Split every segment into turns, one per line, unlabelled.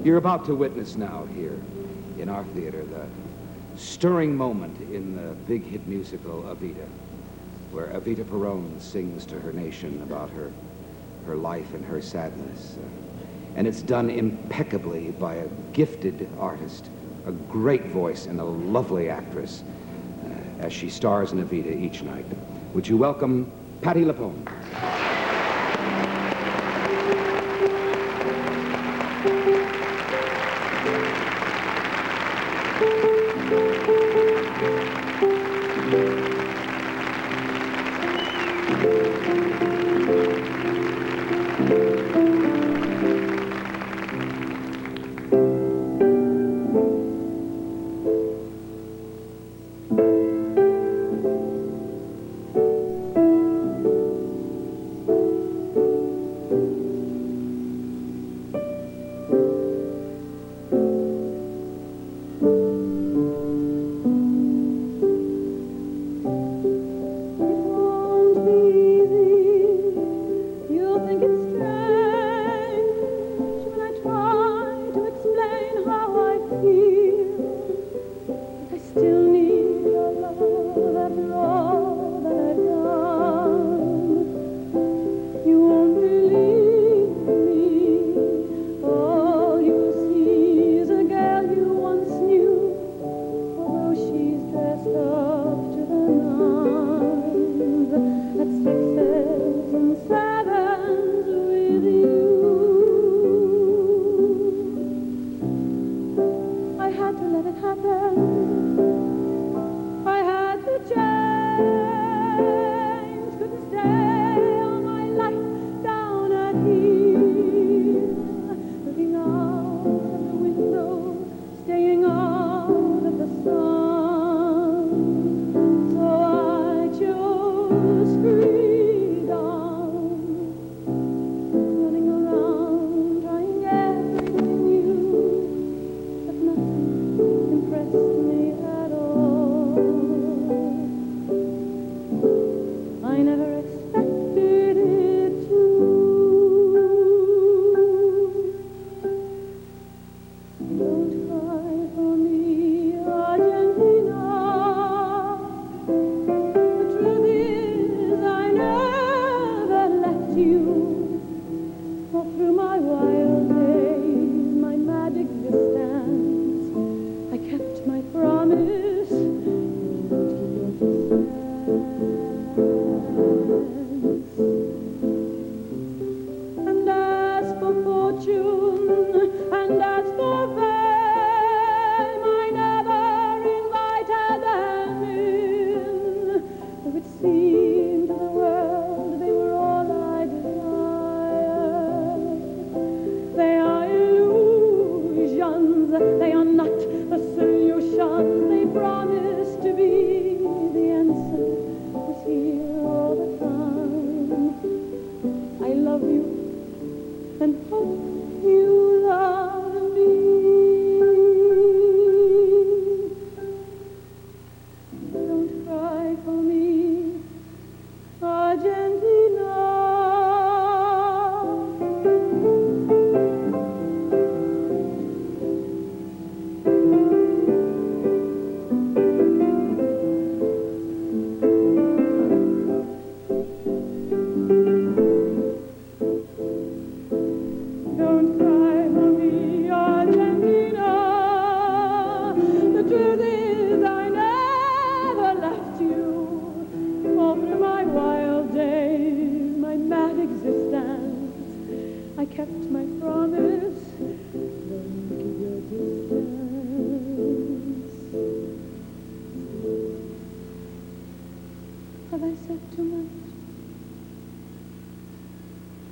You're about to witness now here in our theater the stirring moment in the big hit musical Evita, where Evita Peron sings to her nation about her life and her sadness. And it's done impeccably by a gifted artist, a great voice, and a lovely actress as she stars in Evita each night. Would you welcome Patti LuPone?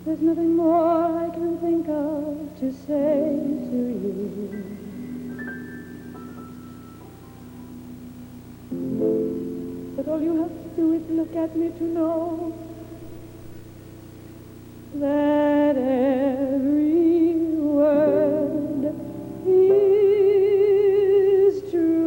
There's nothing more I can think of to say to you. But all you have to do is look at me to know that every word is true.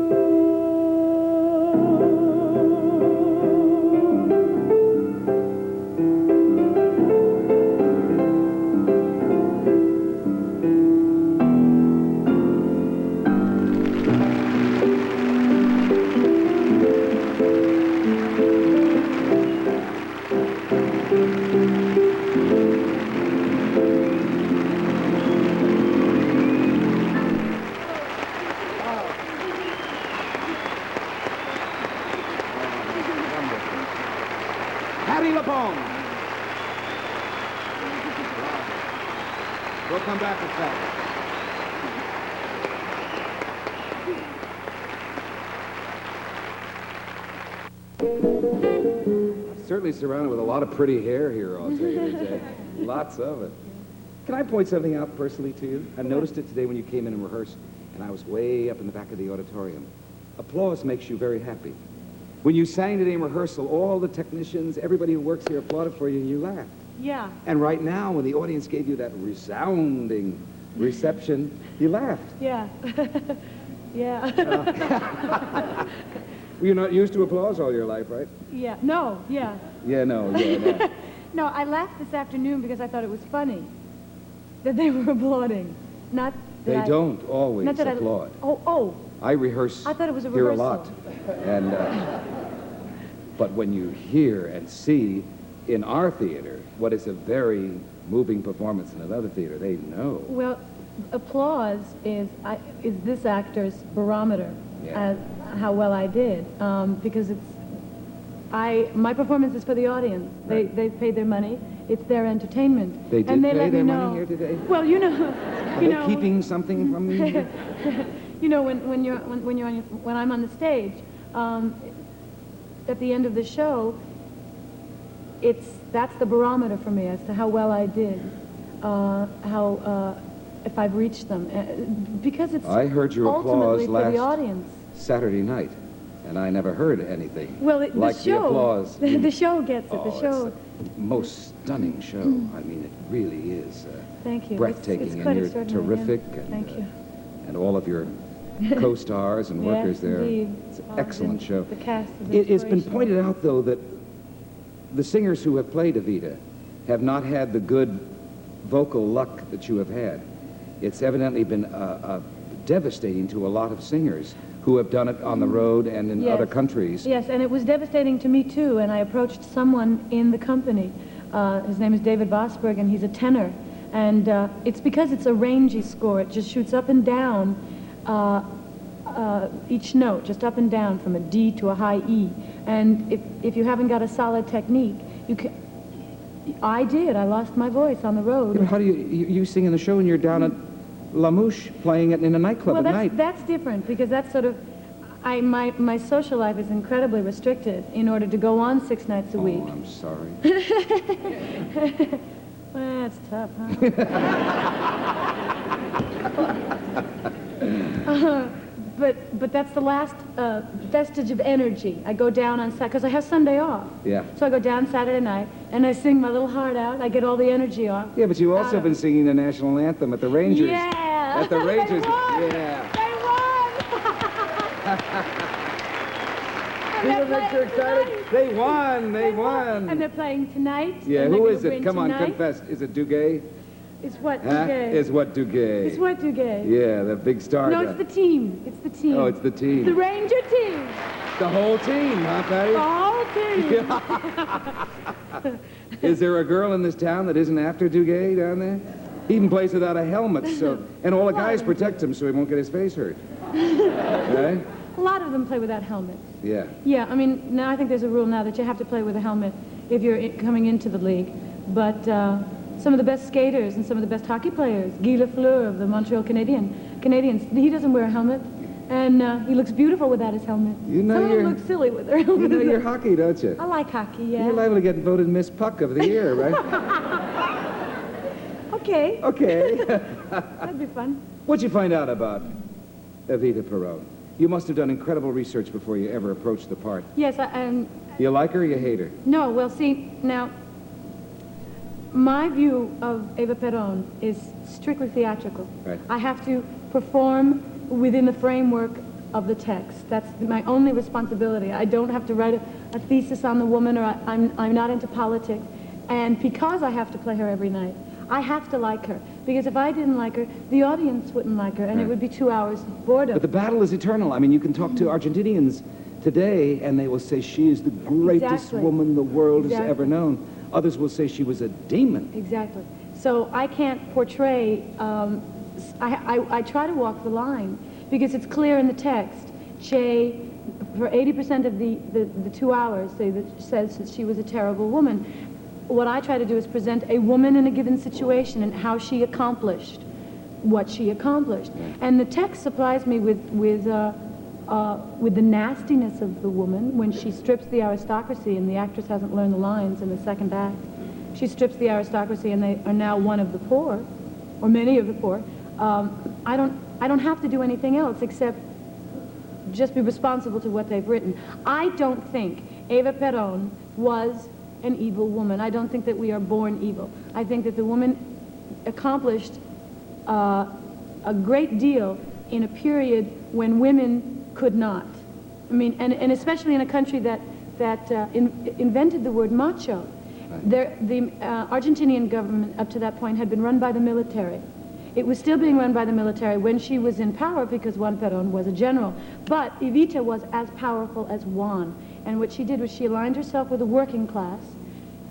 come back and tell me. I'm certainly surrounded with a lot of pretty hair here, I'll tell you today. Lots of it. Can I point something out personally to you? I noticed it today when you came in and rehearsed, and I was way up in the back of the auditorium. Applause makes you very happy. When you sang today in rehearsal, all the technicians, everybody who works here applauded for you, and you laughed.
Yeah.
And right now, when the audience gave you that resounding reception, you laughed.
Yeah. Yeah.
You're not used to applause all your life, right?
Yeah. No, yeah.
Yeah, no.
No, I laughed this afternoon because I thought it was funny that they were applauding. Not that
They don't always
not that
applaud.
Oh.
I rehearse
I thought it was a
here a
rehearsal.
lot. And, but when you hear and see in our theater what is a very moving performance in another theater, they know.
Well, applause is this actor's barometer as how well I did, because my performance is for the audience.
Right.
They've paid their money. It's their entertainment.
They did
and they
pay
let
their
me
money
know.
here today?
Well, you know,
Are they keeping something from me?
you know, when I'm on the stage, at the end of the show, that's the barometer for me as to how well I did, if I've reached them, because it's
I heard your
ultimately
applause
for the
last
audience.
Saturday night, and I never heard anything
Well,
like
the show,
the applause.
the show gets it.
Oh,
The show.
it's the most stunning show. I mean, it really is
Thank you.
breathtaking,
It's
and
quite
you're
extraordinary, yeah.
terrific. And,
Thank you.
And all of your co-stars and workers
Yes,
there.
indeed.
It's an
All of
excellent
them.
show.
The cast is
It's been
inspirational.
pointed out, though, that the singers who have played Evita have not had the good vocal luck that you have had. It's evidently been devastating to a lot of singers who have done it on the road and in
Yes.
other countries.
Yes, and it was devastating to me, too, and I approached someone in the company. His name is David Vosberg, and he's a tenor. And it's because it's a rangy score. It just shoots up and down each note, just up and down from a D to a high E. And if you haven't got a solid technique, you can... I lost my voice on the road.
Yeah, but how do you sing in the show and you're down at La Mouche playing it in a nightclub
Well,
at night?
that's different, because that's sort of... my social life is incredibly restricted in order to go on 6 nights a week.
Oh, I'm sorry.
Well, that's tough, huh? But that's the last vestige of energy. I go down on Saturday, because I have Sunday off.
Yeah.
So I go down Saturday night, and I sing my little heart out. I get all the energy off.
Yeah, but you've also been singing the national anthem at the Rangers.
Yeah!
At the Rangers.
They won!
Yeah.
They won!
People make you excited. They won. They won.
And they're playing tonight.
Yeah,
and they're
who
gonna
is it?
win
Come on,
tonight.
confess. Is it Duguay?
It's what,
Huh?
Duguay?
It's what Duguay.
It's what, Duguay?
Yeah, the big star.
No, it's the team. It's the team.
Oh, it's the team.
The Ranger team.
The whole team, huh, Patty?
The whole team.
Is there a girl in this town that isn't after Duguay down there? He even plays without a helmet, so and all the guys protect him so he won't get his face hurt. Right?
A lot of them play without helmets.
Yeah.
Yeah, I mean, now I think there's a rule now that you have to play with a helmet if you're coming into the league. But some of the best skaters and some of the best hockey players, Guy Lafleur of the Montreal Canadiens, he doesn't wear a helmet, and he looks beautiful without his helmet.
You know
some of them
you're-
look silly with their
You
helmets.
know your hockey, don't you?
I like hockey, yeah.
You're liable to get voted Miss Puck of the Year, right?
Okay,
Okay.
that'd be fun.
What'd you find out about Evita Peron? You must have done incredible research before you ever approached the part.
Yes,
You like her or you hate her?
no, well, see, now, my view of Eva Peron is strictly theatrical.
Right.
I have to perform within the framework of the text. That's my only responsibility. I don't have to write a thesis on the woman, or I'm not into politics. And because I have to play her every night, I have to like her. Because if I didn't like her, the audience wouldn't like her, and
Right.
it would be 2 hours of boredom.
But the battle is eternal. I mean, you can talk to Argentinians today, and they will say she is the greatest
Exactly.
woman the world has
Exactly.
ever known. Others will say she was a demon.
Exactly. So I can't portray, I try to walk the line, because it's clear in the text. Che, for 80% of the 2 hours, says that she was a terrible woman. what I try to do is present a woman in a given situation and how she accomplished what she accomplished. And the text supplies me with the nastiness of the woman when she strips the aristocracy, and the actress hasn't learned the lines in the second act. She strips the aristocracy, and they are now one of the poor, or many of the poor. I don't have to do anything else except just be responsible to what they've written. I don't think Eva Perón was an evil woman. I don't think that we are born evil. I think that the woman accomplished a great deal in a period when women could not. I mean, and especially in a country that invented the word macho. The Argentinian government up to that point had been run by the military. It was still being run by the military when she was in power because Juan Perón was a general. But Evita was as powerful as Juan. And what she did was she aligned herself with the working class,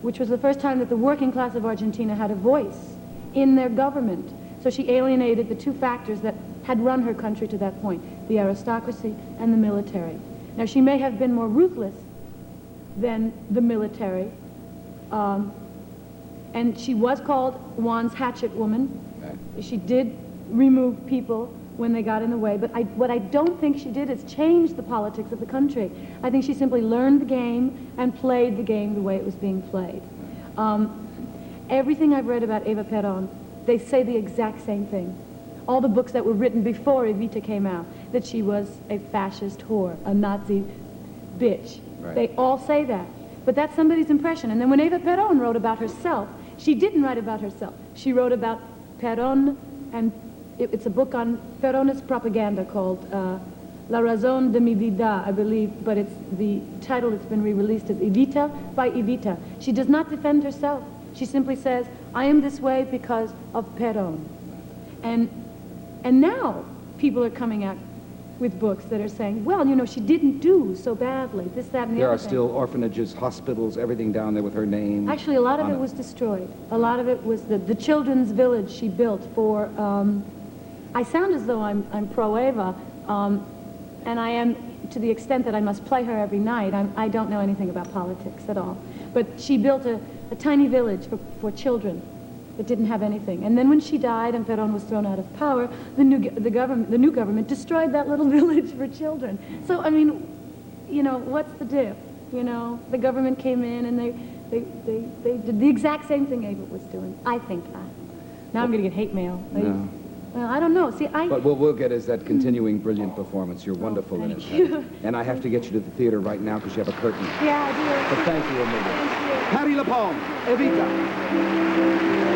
which was the first time that the working class of Argentina had a voice in their government. So she alienated the two factors that had run her country to that point, the aristocracy and the military. Now, she may have been more ruthless than the military, and she was called Juan's hatchet woman. Okay. She did remove people when they got in the way, but what I don't think she did is change the politics of the country. I think she simply learned the game and played the game the way it was being played. Everything I've read about Eva Perón, they say the exact same thing. All the books that were written before Evita came out, that she was a fascist whore, a Nazi bitch. Right. They all say that. But that's somebody's impression. And then when Eva Perón wrote about herself, she didn't write about herself. She wrote about Perón, and it's a book on Peronist propaganda called La Razón de mi Vida, I believe, but it's the title that's been re-released is Evita by Evita. She does not defend herself. She simply says, I am this way because of Perón. And now people are coming out with books that are saying, well, you know, she didn't do so badly, this, that, and the other thing. There are
still orphanages, hospitals, everything down there with her name.
Actually, a lot of it was destroyed. A lot of it was the children's village she built for, I sound as though I'm pro-Eva, and I am to the extent that I must play her every night. I don't know anything about politics at all. But she built a tiny village for children that didn't have anything. And then when she died and Perón was thrown out of power, the new government destroyed that little village for children. So, I mean, you know, what's the diff? You know, the government came in and they did the exact same thing Ava was doing, I think. Now I'm going to get hate mail.
No.
Well, I don't know. See,
But what we'll get is that continuing brilliant performance. You're wonderful in it.
Thank you.
And I have to get you to the theater right now because you have a curtain.
Yeah, I do.
But thank you, Amelia.
Thank you.
Patti LuPone, Evita.